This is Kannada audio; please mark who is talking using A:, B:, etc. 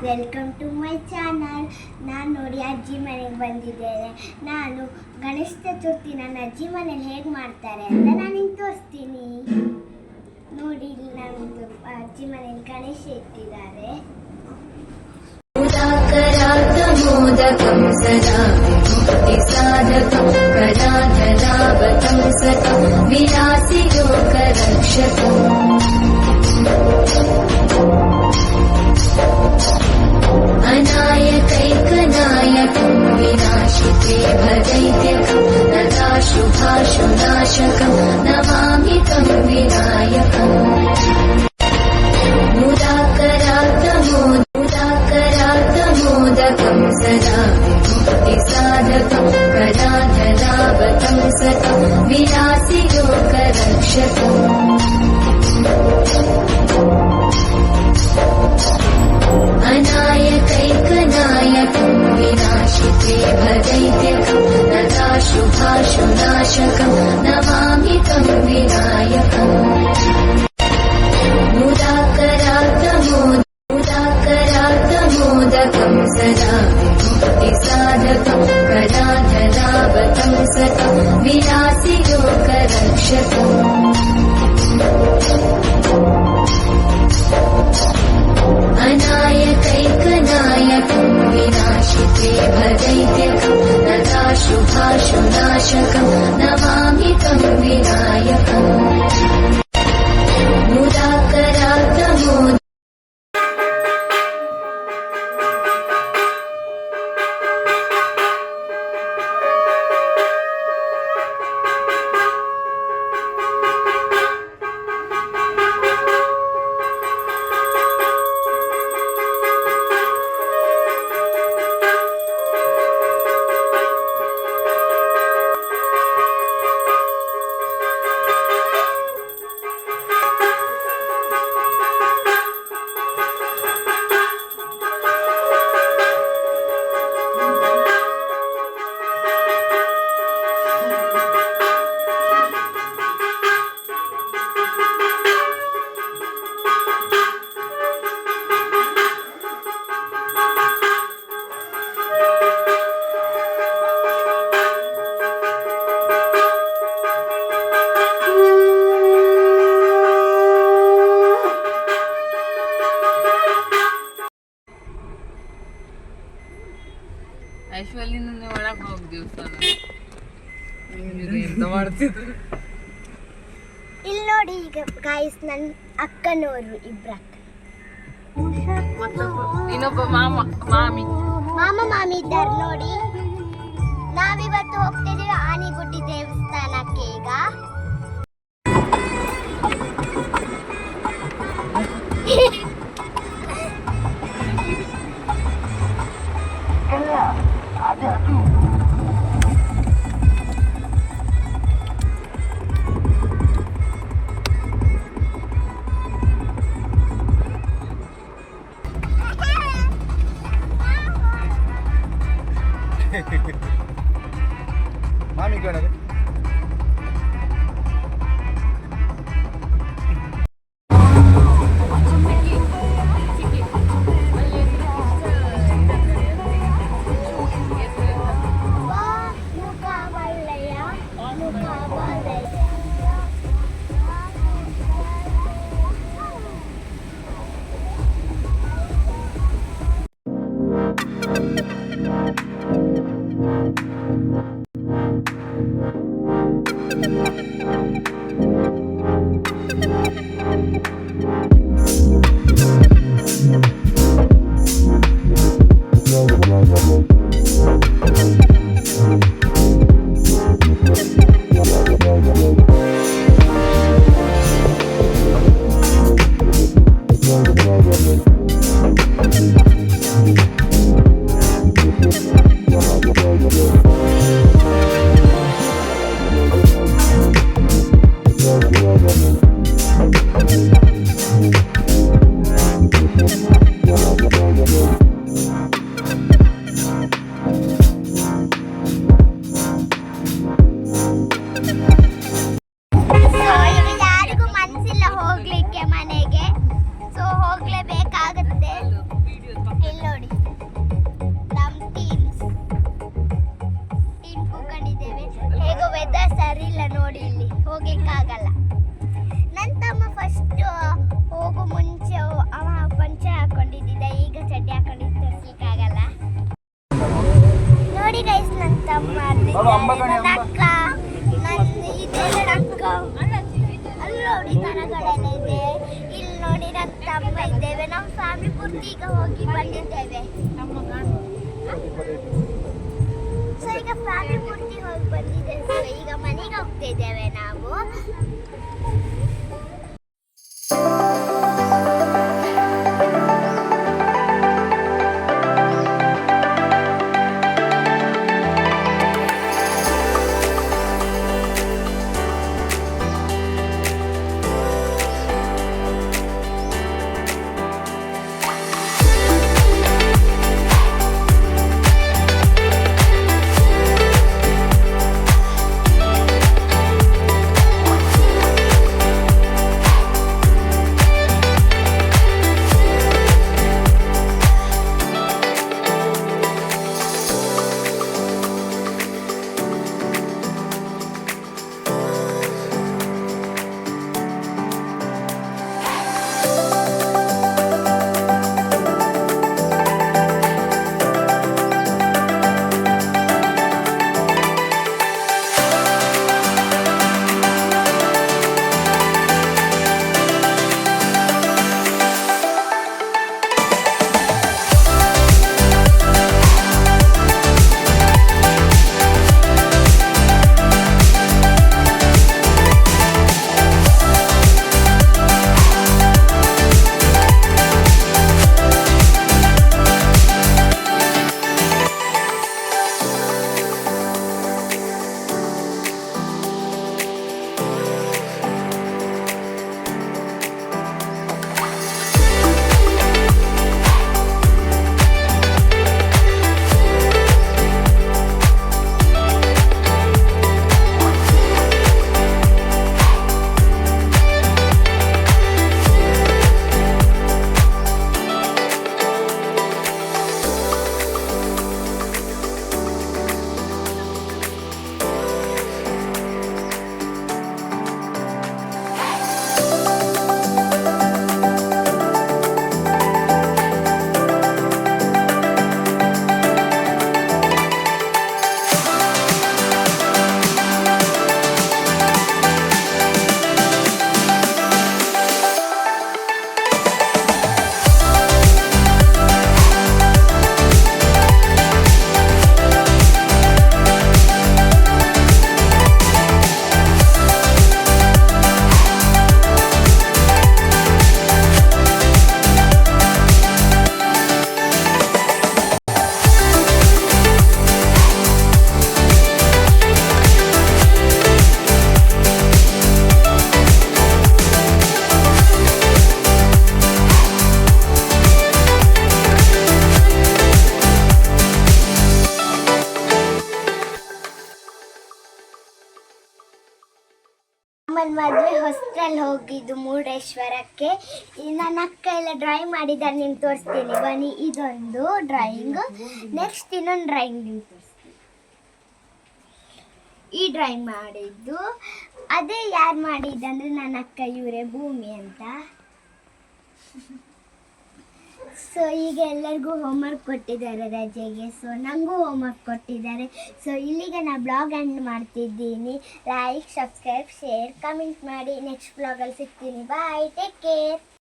A: Welcome to my channel. ನಾನು ನೋಡಿ ಅಜ್ಜಿ ಮನೆಗೆ ಬಂದಿದ್ದೇನೆ. ನಾನು ಗಣೇಶ ಚತುರ್ಥಿ ನನ್ನ ಅಜ್ಜಿ ಮನೇಲಿ ಹೇಗೆ ಮಾಡ್ತಾರೆ ಅಂತ ನಾನು ನಿಮ್ಗೆ ತೋರಿಸ್ತೀನಿ. ನೋಡಿ, ಇಲ್ಲಿ ನಮ್ಮದು ಅಜ್ಜಿ ಮನೇಲಿ ಗಣೇಶ ಇಟ್ಟಿದ್ದಾರೆ.
B: मोदकं सदा विमुक्तिसाधकं कदाधरावतं सतं विलासिलोकरक्षकम् अनायकैकनायकं विनाशिते भदैत्यकं तदा शुभाशुनाशकं नमामि तं विनायकम् मोदकं सदा विमुक्तिसाधकं कदाधरावतं सतं विलासिलोकरक्षकम् अनायकैकनायकं विनाशिते भदैत्यकं तदा शुभाशुनाशकं नमामि तं विनायकम् मोदकं सदा विमुक्तिसाधकं कदाधरावतं सतं विलासिलोकरक्षकम् अनायकैकनायकं विनाशिते भदैत्यकं तदा शुभाशुनाशकं नमामि तं विनायकम्
C: ಐಶ್ವರ್ಯನ ಒಳಗೆ ಹೋಗಿ ದೇವಸ್ಥಾನ ಎಂತ ಮಾಡ್ತಿದ್ರು.
A: ಇಲ್ಲಿ ನೋಡಿ, ಈಗ ಗಾಯ್ಸ್ ನನ್ನ ಅಕ್ಕನವರು ಇಬ್ರು ಅಕ್ಕ,
C: ಇನ್ನೊಬ್ಬ ಮಾಮಿ
A: ಇದ್ದಾರೆ ನೋಡಿ. ನಾವಿವತ್ತು ಹೋಗ್ತಿದ್ದೀವಿ ಆನೆಗುಡ್ಡಿ ದೇವಸ್ಥಾನಕ್ಕೆ. ಈಗ
D: ಮಾಮಿ ಕೇಳೋದು
A: ನೋಡಿ ನಮ್ಮ ಟೀಮ್ ಕೂಕೊಂಡಿದ್ದೇವೆ. ಹೇಗೋ ವೆದರ್ ಸರಿ ಇಲ್ಲ ನೋಡಿ, ಇಲ್ಲಿ ಹೋಗ್ಲಿಕ್ಕಾಗಲ್ಲ. ನನ್ನ ತಮ್ಮ ಫಸ್ಟ್ ಹೋಗೋ ಮುಂಚೆ ಅವ ಪಂಚೆ ಹಾಕೊಂಡಿದ್ದ, ಈಗ ಚಡ್ಡಿ ಹಾಕೊಂಡಿದ್ದು ತೋರಿಸ್ಲಿಕ್ಕಾಗಲ್ಲ. ನೋಡಿ ಗೈಸ್, ನನ್ನ ತಮ್ಮ ನನ್ನ ಅಕ್ಕ, ನನ್ನ ಇದೆಲ್ಲ ಅಕ್ಕ ಅಲ್ಲಿ ನೋಡಿ ಮರಗಳೆಲ್ಲ ಇದೆ. ಇಲ್ಲಿ ನೋಡಿ ನನ್ನ ತಮ್ಮ ಇದ್ದೇವೆ. ನಮ್ಮ ಫ್ಯಾಮಿಲಿ ಪೂರ್ತಿ ಈಗ ಹೋಗಿ ಬಂದಿದ್ದೇವೆ. ಸೊ ಈಗ ಫ್ಯಾಮಿಲಿ ಪೂರ್ತಿ ಹೋಗಿ ಬಂದಿದ್ದೇವೆ. ಸೊ ಈಗ ಮನೆಗೆ ಹೋಗ್ತಾ ಇದ್ದೇವೆ ನಾವು. ಅಮ್ಮನ ಮದುವೆ ಹೊಸ್ಟಲ್ಲಿ ಹೋಗಿದ್ದು ಮುರುಡೇಶ್ವರಕ್ಕೆ. ನನ್ನ ಅಕ್ಕ ಎಲ್ಲ ಡ್ರಾಯಿಂಗ್ ಮಾಡಿದ್ದಾರೆ, ನಿಮ್ಗೆ ತೋರಿಸ್ತೀನಿ ಬನ್ನಿ. ಇದೊಂದು ಡ್ರಾಯಿಂಗ್, ನೆಕ್ಸ್ಟ್ ಇನ್ನೊಂದು ಡ್ರಾಯಿಂಗ್ ನಿಮ್ಗೆ ತೋರಿಸ್ತೀನಿ. ಈ ಡ್ರಾಯಿಂಗ್ ಮಾಡಿದ್ದು ಅದೇ ಯಾರು ಮಾಡಿದ್ದಂದ್ರೆ ನನ್ನ ಅಕ್ಕ, ಇವರೇ ಭೂಮಿ ಅಂತ. ಸೊ ಈಗ ಎಲ್ಲರಿಗೂ ಹೋಮ್ವರ್ಕ್ ಕೊಟ್ಟಿದ್ದಾರೆ ರಜೆಗೆ. ಸೊ ನನಗೂ ಹೋಮ್ವರ್ಕ್ ಕೊಟ್ಟಿದ್ದಾರೆ. ಸೊ ಇಲ್ಲಿಗೆ ನಾನು ಬ್ಲಾಗ್ ಎಂಡ್ ಮಾಡ್ತಿದ್ದೀನಿ. ಲೈಕ್, ಸಬ್ಸ್ಕ್ರೈಬ್, ಶೇರ್, ಕಮೆಂಟ್ ಮಾಡಿ. ನೆಕ್ಸ್ಟ್ ಬ್ಲಾಗಲ್ಲಿ ಸಿಗ್ತೀನಿ. ಬಾಯ್, ಟೇಕ್ ಕೇರ್.